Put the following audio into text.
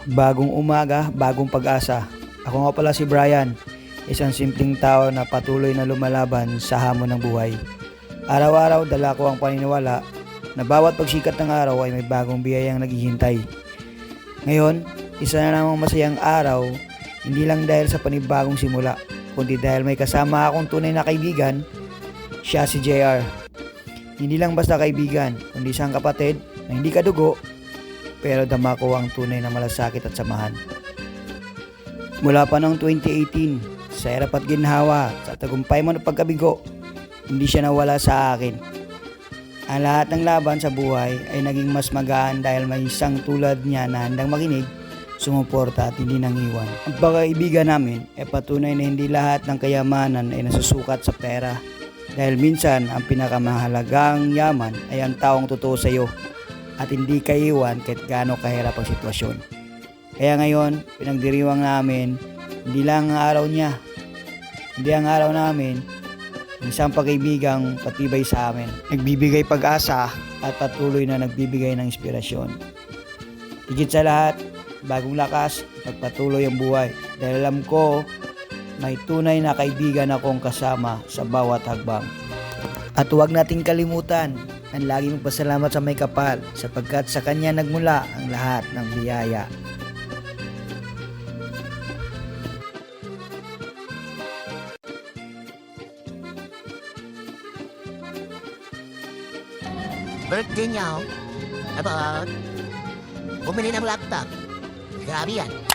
Bagong umaga, bagong pag-asa. Ako nga pala si Brian, isang simpleng tao na patuloy na lumalaban sa hamon ng buhay. Araw-araw dala ko ang paniniwala na bawat pagsikat ng araw ay may bagong biyayang naghihintay. Ngayon, isa na namang masayang araw, hindi lang dahil sa panibagong simula, kundi dahil may kasama akong tunay na kaibigan, siya si JR. Hindi lang basta kaibigan, kundi isang kapatid na hindi kadugo, pero dama ko ang tunay na malasakit at samahan. Mula pa noong 2018, sa hirap at ginhawa, sa tagumpay mo ng pagkabigo, hindi siya nawala sa akin. Ang lahat ng laban sa buhay ay naging mas magaan dahil may isang tulad niya na handang makinig, sumuporta at hindi nangiwan. Ang pagkaibigan namin ay patunay na hindi lahat ng kayamanan ay nasusukat sa pera. Dahil minsan ang pinakamahalagang yaman ay ang taong totoo sa iyo at hindi ka iwan kahit gaano kahirap ang sitwasyon. Kaya ngayon, pinagdiriwang namin, hindi lang ang araw niya, hindi ang araw namin, isang pag-ibigang patibay sa amin. Nagbibigay pag-asa at patuloy na nagbibigay ng inspirasyon. Higit sa lahat, bagong lakas, pagpatuloy ang buhay. Dahil alam ko, may tunay na kaibigan akong kasama sa bawat hakbang. At huwag nating kalimutan ang laging magpasalamat sa may kapal sapagkat sa kanya nagmula ang lahat ng biyaya. Birthday niya, oh. Aba, bumili ng laptop. Grabe yan.